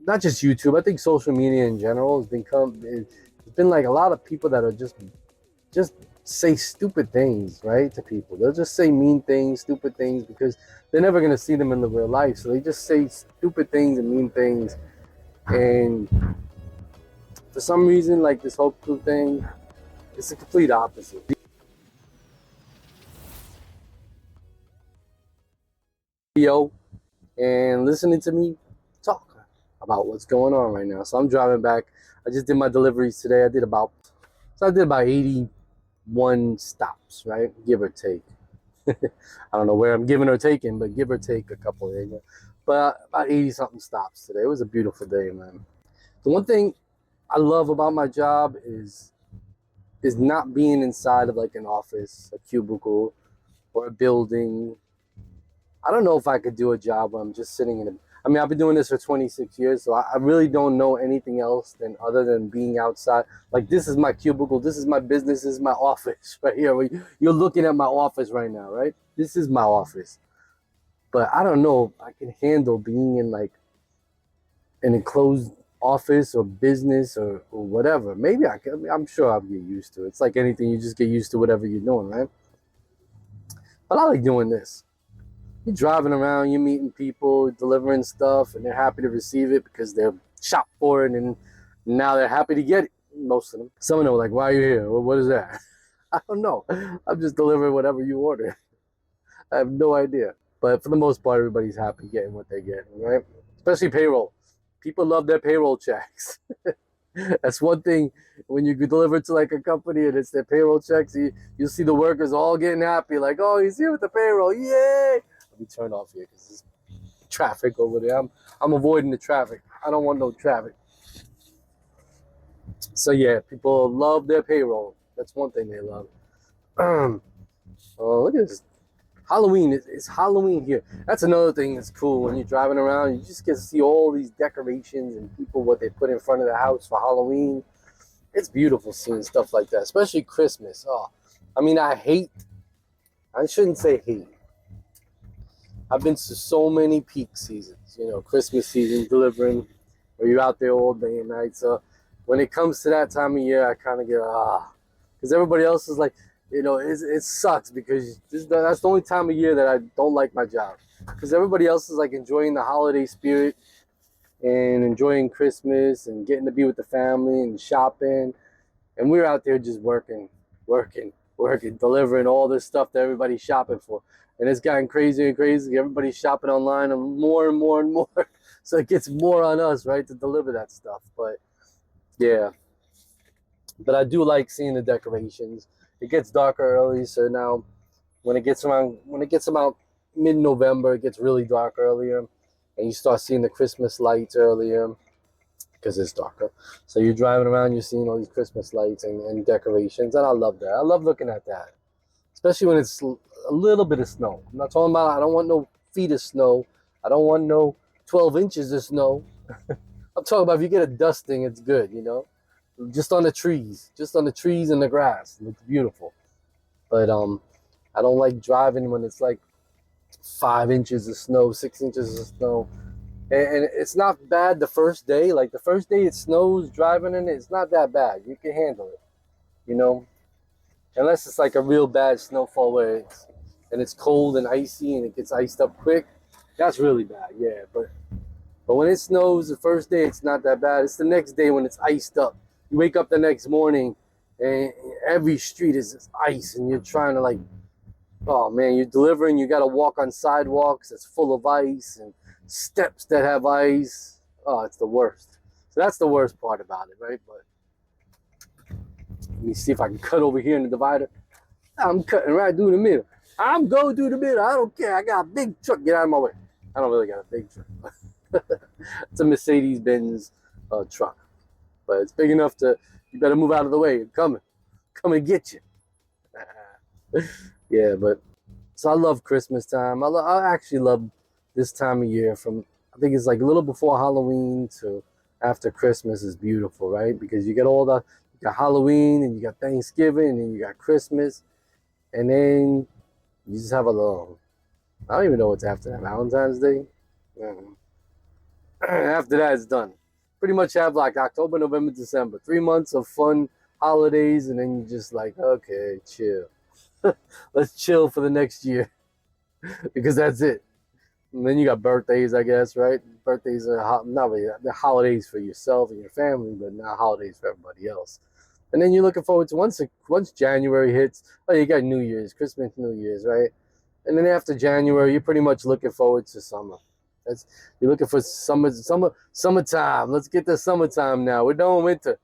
not just YouTube. I think social media in general has become. It's been like a lot of people that are just say stupid things, right, to people. They'll just say mean things, stupid things, because they're never gonna see them in the real life. So they just say stupid things and mean things. And for some reason, like this whole crew thing, it's the complete opposite. Video and listening to me talk about what's going on right now. So I'm driving back. I just did my deliveries today. I did about 81 stops, right? Give or take. I don't know where I'm giving or taking, but give or take a couple of days. But about 80 something stops today. It was a beautiful day, man. The one thing I love about my job is not being inside of like an office, a cubicle, or a building. I don't know if I could do a job where I'm just sitting in a. I mean, I've been doing this for 26 years, so I really don't know anything else than other than being outside. Like, this is my cubicle, this is my business, this is my office right here. You're looking at my office right now, right? This is my office. But I don't know if I can handle being in like an enclosed office or business or whatever. Maybe I can. I mean, I'm sure I'll get used to it. It's like anything, you just get used to whatever you're doing, right? But I like doing this. You're driving around, you're meeting people, delivering stuff, and they're happy to receive it because they're shopped for it, and now they're happy to get it. Most of them. Some of them are like, "Why are you here? What is that?" I don't know. I'm just delivering whatever you order. I have no idea. But for the most part, everybody's happy getting what they're getting, right? Especially payroll. People love their payroll checks. That's one thing when you deliver to like a company and it's their payroll checks, you'll see the workers all getting happy, like, "Oh, he's here with the payroll, yay!" Let me turn off here because there's traffic over there. I'm avoiding the traffic. I don't want no traffic. So yeah, people love their payroll. That's one thing they love. Oh, look at this. Halloween. It's Halloween here. That's another thing that's cool when you're driving around. You just get to see all these decorations and people what they put in front of the house for Halloween. It's beautiful seeing stuff like that, especially Christmas. Oh, I mean, I shouldn't say hate. I've been to so many peak seasons, Christmas season delivering, where you're out there all day and night. So when it comes to that time of year, I kind of get because everybody else is like, it sucks because that's the only time of year that I don't like my job, because everybody else is like enjoying the holiday spirit and enjoying Christmas and getting to be with the family and shopping, and we're out there just working, delivering all this stuff that everybody's shopping for. And it's gotten crazier and crazy. Everybody's shopping online and more and more and more. So it gets more on us, right, to deliver that stuff. But yeah, but I do like seeing the decorations. It gets darker early, so now when it gets about mid-November, it gets really dark earlier, and you start seeing the Christmas lights earlier because it's darker. So you're driving around, you're seeing all these Christmas lights and decorations, and I love that. I love looking at that, especially when it's a little bit of snow. I'm not talking about, I don't want no feet of snow. I don't want no 12 inches of snow. I'm talking about if you get a dusting, it's good. Just on the trees and the grass. It looks beautiful. But I don't like driving when it's like 5 inches of snow, 6 inches of snow. And it's not bad the first day. Like the first day it snows, driving in it, it's not that bad. You can handle it, you know. Unless it's like a real bad snowfall where it's cold and icy and it gets iced up quick. That's really bad, yeah. But when it snows the first day, it's not that bad. It's the next day when it's iced up. You wake up the next morning and every street is just ice, and you're trying to like, oh man, you're delivering. You got to walk on sidewalks that's full of ice and steps that have ice. Oh, it's the worst. So that's the worst part about it, right? But let me see if I can cut over here in the divider. I'm cutting right through the middle. I'm going through the middle. I don't care. I got a big truck. Get out of my way. I don't really got a big truck. It's a Mercedes-Benz truck. But it's big enough you better move out of the way. It's coming. Come and get you. Yeah, but so I love Christmas time. I actually love this time of year I think it's like a little before Halloween to after Christmas is beautiful, right? Because you got Halloween and you got Thanksgiving and then you got Christmas, and then you just have I don't even know what's after that. Valentine's Day? After that, it's done. Pretty much have like October, November, December, 3 months of fun holidays, and then you just like, okay, chill. Let's chill for the next year because that's it. And then you got birthdays, I guess, right? Birthdays are not really they're holidays for yourself and your family, but not holidays for everybody else. And then you're looking forward to once January hits. Oh, you got New Year's, Christmas, New Year's, right? And then after January, you're pretty much looking forward to summer. That's you're looking for summertime. Let's get the summertime now. We're done with winter.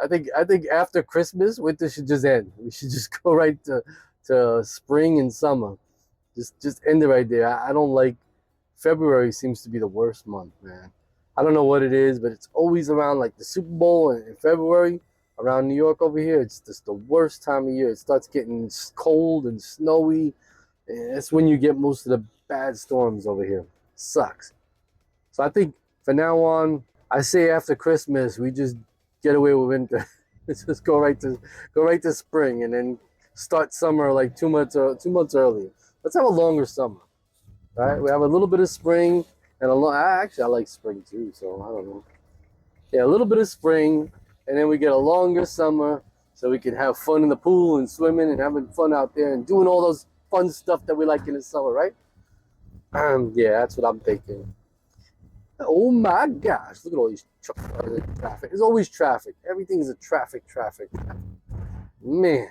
I think after Christmas, winter should just end. We should just go right to spring and summer. Just end it right there. I don't like February seems to be the worst month, man. I don't know what it is, but it's always around like the Super Bowl in February around New York over here. It's just the worst time of year. It starts getting cold and snowy. And that's when you get most of the bad storms over here. Sucks. So I think for now on, I say after Christmas we just get away with winter. Let's just go right to spring and then start summer like 2 months earlier. Let's have a longer summer. All right, we have a little bit of spring and a long. Actually, I like spring too, so I don't know. Yeah, a little bit of spring, and then we get a longer summer, so we can have fun in the pool and swimming and having fun out there and doing all those fun stuff that we like in the summer, right? Yeah, that's what I'm thinking. Oh my gosh, look at all these traffic. There's always traffic. Everything's a traffic. Man,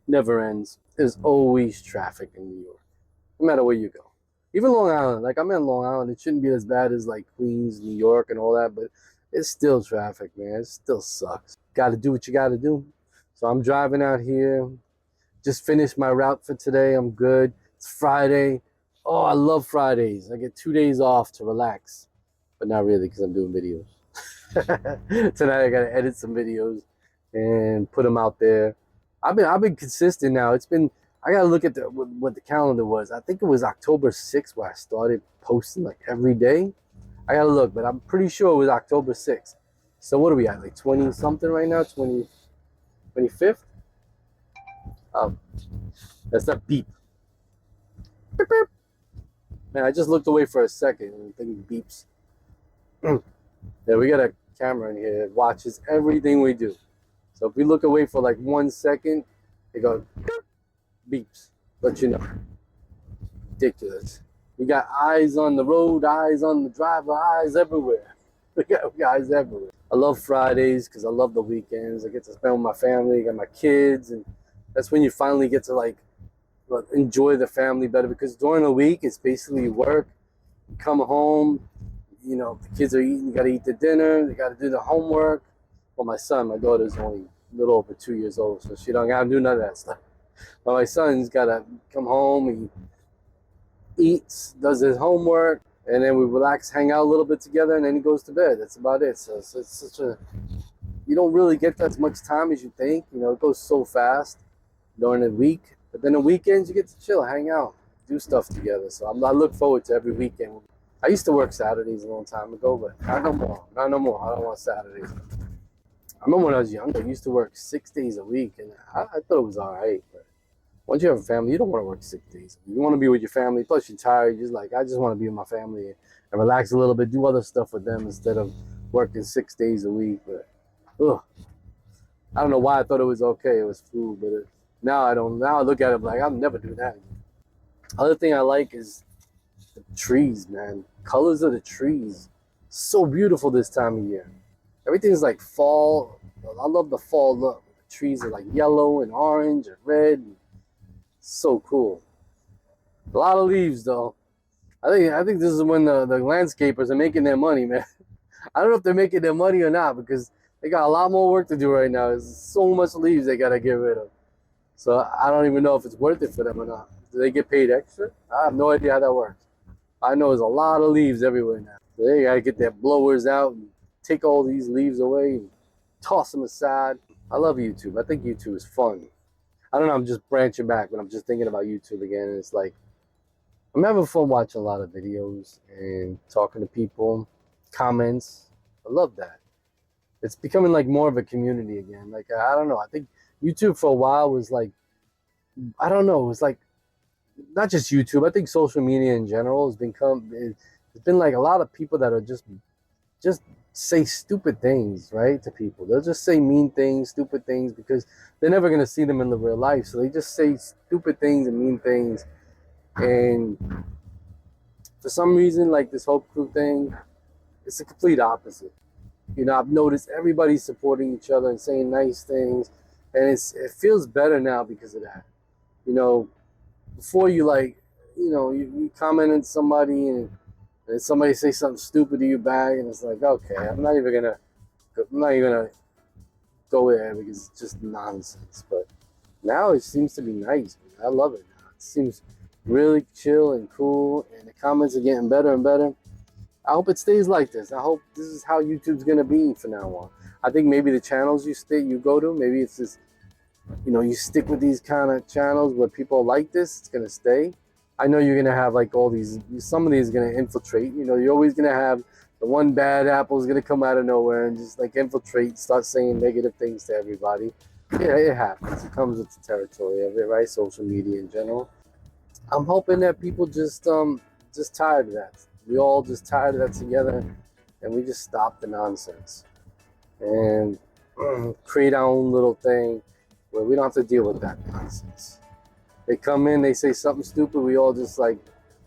never ends. There's always traffic in New York, no matter where you go. Even Long Island, like I'm in Long Island, it shouldn't be as bad as like Queens, New York, and all that, but it's still traffic, man. It still sucks. Got to do what you got to do. So I'm driving out here. Just finished my route for today. I'm good. It's Friday. Oh, I love Fridays. I get 2 days off to relax, but not really because I'm doing videos. Tonight I gotta edit some videos and put them out there. I've been consistent now. It's been I gotta look at what the calendar was. I think it was October 6th where I started posting like every day. I gotta look, but I'm pretty sure it was October 6th. So what are we at? Like 20 something right now? 25th? Oh, that's that beep. Beep, beep. Man, I just looked away for a second and the thing beeps. Yeah, we got a camera in here that watches everything we do. So if we look away for like 1 second, it goes beeps. Let you know. Ridiculous. We got eyes on the road, eyes on the driver, eyes everywhere. We got eyes everywhere. I love Fridays because I love the weekends. I get to spend with my family, I got my kids, and that's when you finally get to like enjoy the family better because during the week it's basically work. You come home, the kids are eating, you gotta eat the dinner, they gotta do the homework. Well, my daughter's only a little over 2 years old, so she don't gotta do none of that stuff. But my son's gotta come home, he eats, does his homework, and then we relax, hang out a little bit together, and then he goes to bed. That's about it. So it's such you don't really get as much time as you think. It goes so fast during the week. But then the weekends, you get to chill, hang out, do stuff together. So I look forward to every weekend. I used to work Saturdays a long time ago, but not no more. Not no more. I don't want Saturdays. I remember when I was younger, I used to work 6 days a week, and I thought it was all right. But once you have a family, you don't want to work 6 days. You want to be with your family. Plus, you're tired. You're just like, I just want to be with my family and relax a little bit, do other stuff with them instead of working 6 days a week. But ugh. I don't know why I thought it was okay. It was food, but now I don't. Now I look at it like I'll never do that. Other thing I like is the trees, man. Colors of the trees, so beautiful this time of year. Everything's like fall. I love the fall look. The trees are like yellow and orange and red. So cool. A lot of leaves though. I think this is when the landscapers are making their money, man. I don't know if they're making their money or not because they got a lot more work to do right now. There's so much leaves they gotta get rid of. So I don't even know if it's worth it for them or not. Do they get paid extra? I have no idea how that works. I know there's a lot of leaves everywhere now. So they gotta get their blowers out and take all these leaves away and toss them aside. I love YouTube. I think YouTube is fun. I don't know, I'm just branching back, but I'm just thinking about YouTube again. And it's like, I'm having fun watching a lot of videos and talking to people, comments. I love that. It's becoming like more of a community again. Like, I don't know. I think YouTube for a while was like, I don't know. It was like, not just YouTube. I think social media in general has been like a lot of people that are just just say stupid things, right, to people. They'll just say mean things, stupid things, because they're never going to see them in the real life. So they just say stupid things and mean things. And for some reason, like this Hope Crew thing, it's the complete opposite. You know, I've noticed everybody supporting each other and saying nice things, and it feels better now because of that. You know, before you like, you comment on somebody and somebody say something stupid to you back, and it's like, okay, I'm not even gonna go there because it's just nonsense. But now it seems to be nice. I love it now. It seems really chill and cool, and the comments are getting better and better. I hope it stays like this. I hope this is how YouTube's gonna be from now on. I think maybe the channels you go to, maybe it's just, you stick with these kind of channels where people like this. It's gonna stay. I know you're gonna have like all these. Some of these are gonna infiltrate. You're always gonna have the one bad apple is gonna come out of nowhere and just like infiltrate, start saying negative things to everybody. Yeah, it happens. It comes with the territory of it, right? Social media in general. I'm hoping that people just tired of that. We all just tired of that together, and we just stop the nonsense and create our own little thing where we don't have to deal with that nonsense. They come in, they say something stupid, we all just like,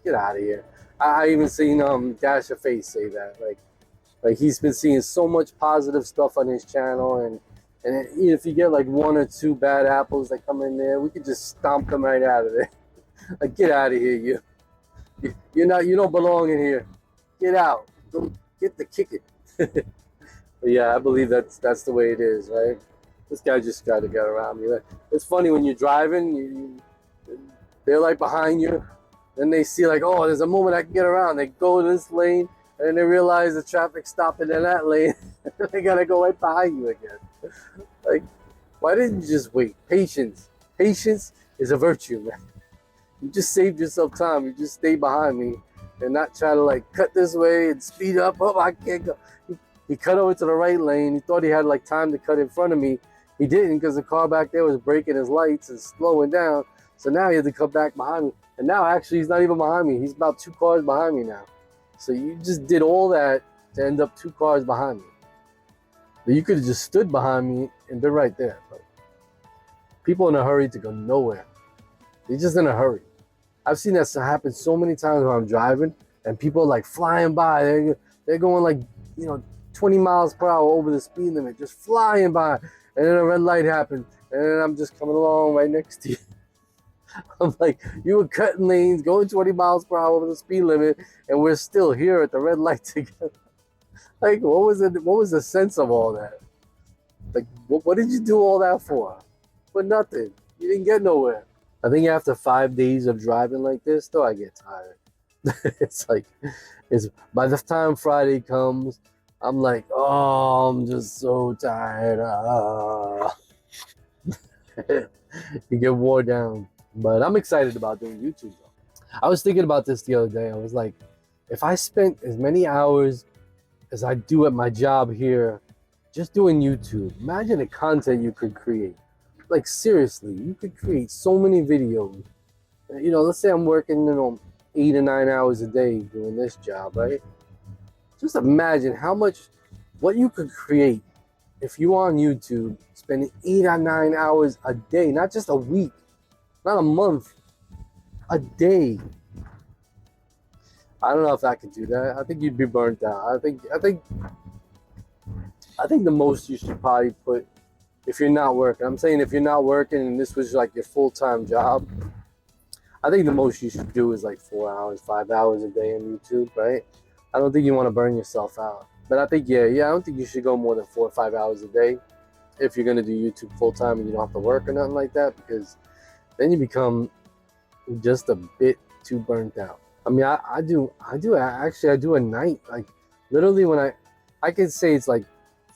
get out of here. I even seen Dasher Face say that. Like he's been seeing so much positive stuff on his channel, and if you get like one or two bad apples that come in there, we could just stomp them right out of there. Like, get out of here, you don't belong in here. Get out. Go get the kicking. But yeah, I believe that's the way it is, right? This guy just got to get around me. It's funny when you're driving, they're like behind you, then they see like, oh, there's a moment I can get around. They go to this lane, and then they realize the traffic's stopping in that lane. They gotta go right behind you again. Like, why didn't you just wait? Patience is a virtue, man. You just saved yourself time. You just stay behind me and not try to like cut this way and speed up. Oh, I can't go. He cut over to the right lane. He thought he had like time to cut in front of me. He didn't, because the car back there was breaking his lights and slowing down. So now he had to come back behind me. And now actually he's not even behind me. He's about 2 cars behind me now. So you just did all that to end up 2 cars behind me. But you could have just stood behind me and been right there. But people in a hurry to go nowhere. They're just in a hurry. I've seen that happen so many times when I'm driving, and people are like flying by. They're going like, 20 miles per hour over the speed limit, just flying by. And then a red light happens, and then I'm just coming along right next to you. I'm like, you were cutting lanes, going 20 miles per hour over the speed limit, and we're still here at the red light together. Like, what was it? What was the sense of all that? Like, what did you do all that for? For nothing. You didn't get nowhere. I think after 5 days of driving like this, though, I get tired. It's by the time Friday comes, I'm like, oh, I'm just so tired. You get worn down. But I'm excited about doing YouTube, though. I was thinking about this the other day. I was like, if I spent as many hours as I do at my job here just doing YouTube, imagine the content you could create. Like, seriously, you could create so many videos. Let's say I'm working, 8 or 9 hours a day doing this job, right? Just imagine what you could create if you on YouTube spending 8 or 9 hours a day, not just a week, not a month, a day. I don't know if I could do that. I think you'd be burnt out. I think the most you should probably put, if you're not working, I'm saying if you're not working and this was like your full-time job, I think the most you should do is like 4 hours, 5 hours a day on YouTube, right? I don't think you want to burn yourself out. But I think, I don't think you should go more than 4 or 5 hours a day if you're going to do YouTube full-time and you don't have to work or nothing like that, because then you become just a bit too burnt out. I mean, I do a night, like literally when I can say it's like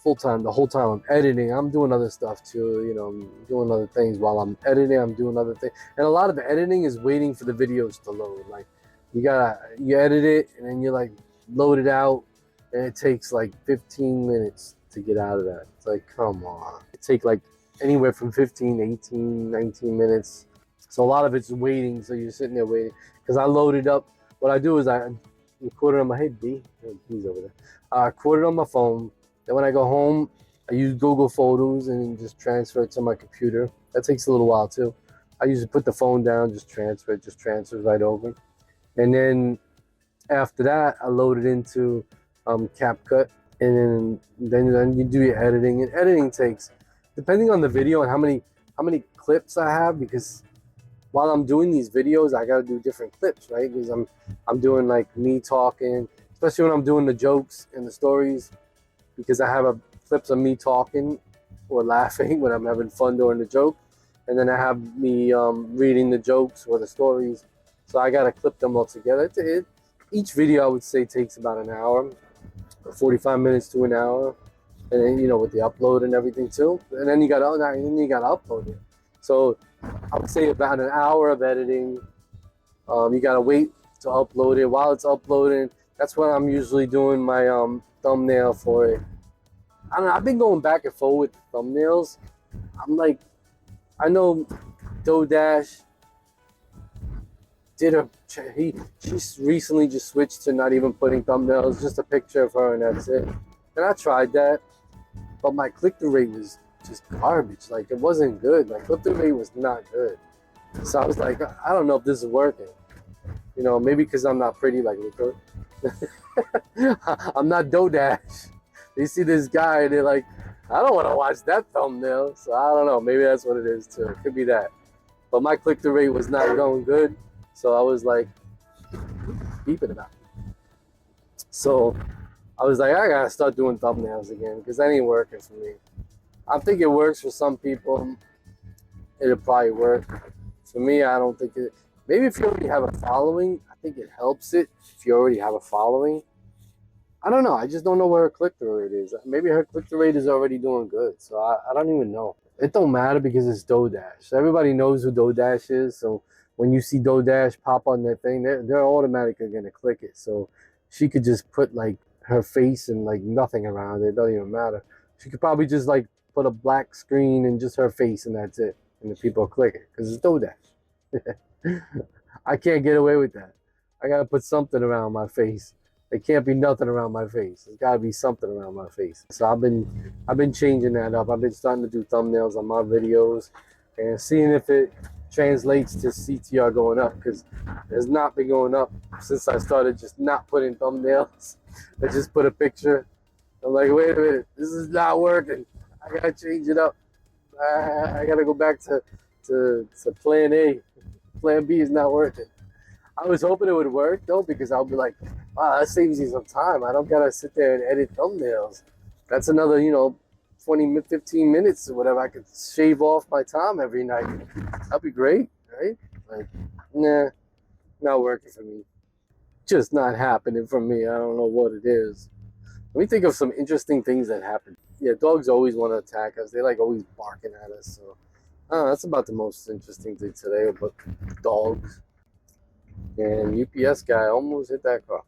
full-time the whole time I'm editing. I'm doing other stuff too, I'm doing other things while I'm editing. I'm doing other things, and a lot of the editing is waiting for the videos to load. Like, you edit it and then you like load it out, and it takes like 15 minutes to get out of that. It's like, come on. It takes like anywhere from 15, 18, 19 minutes. So a lot of it's waiting. So you're sitting there waiting, because I load it up. What I do is I record it on my head, B. He's over there. I record it on my phone. Then when I go home, I use Google Photos and just transfer it to my computer. That takes a little while too. I usually put the phone down, just transfer it, just transfers right over. And then after that, I load it into CapCut, and then you do your editing. And editing takes, depending on the video and how many clips I have, because while I'm doing these videos, I gotta do different clips, right? Because I'm doing like me talking, especially when I'm doing the jokes and the stories, because I have clips of me talking or laughing when I'm having fun during the joke, and then I have me reading the jokes or the stories. So I gotta clip them all together. Each video I would say takes about an hour, 45 minutes to an hour, and then with the upload and everything too. And then you gotta upload it. So I would say about an hour of editing. You gotta wait to upload it. While it's uploading, that's when I'm usually doing my thumbnail for it. I don't know. I've been going back and forth with thumbnails. I'm like, I know DoDash she recently just switched to not even putting thumbnails, just a picture of her and that's it. And I tried that, but my click-through rate was just garbage. Like, it wasn't good. My click-through rate was not good. So I was like, I don't know if this is working. Maybe because I'm not pretty like Luca. I'm not DoDash. They see this guy and they're like, I don't want to watch that thumbnail. So I don't know. Maybe that's what it is too. It could be that. But my click-through rate was not going good. So I was like, beeping about it. So I was like, I gotta start doing thumbnails again because that ain't working for me. I think it works for some people. It'll probably work. For me, I don't think it. Maybe if you already have a following, I think it helps it. If you already have a following, I don't know. I just don't know where her click-through rate is. Maybe her click-through rate is already doing good. So I don't even know. It don't matter because it's DoDash. Everybody knows who DoDash is. So when you see DoDash pop on that thing, they're automatically gonna click it. So she could just put like her face and like nothing around it. It doesn't even matter. She could probably just like put a black screen and just her face and that's it. And the people click it because it's DoDash. I can't get away with that. I gotta put something around my face. There can't be nothing around my face. There's gotta be something around my face. So I've been changing that up. I've been starting to do thumbnails on my videos and seeing if it translates to CTR going up, because it's not been going up since I started just not putting thumbnails. I just put a picture. I'm like, wait a minute, this is not working. I gotta change it up. I gotta go back to plan A. Plan B is not working. I was hoping it would work though, because I'll be like, wow, that saves you some time. I don't gotta sit there and edit thumbnails. That's another, 20, 15 minutes or whatever. I could shave off my time every night. That'd be great, right? Like, nah, not working for me. Just not happening for me. I don't know what it is. Let me think of some interesting things that happen. Yeah, dogs always want to attack us. They like always barking at us. So, that's about the most interesting thing today about dogs. And UPS guy almost hit that car.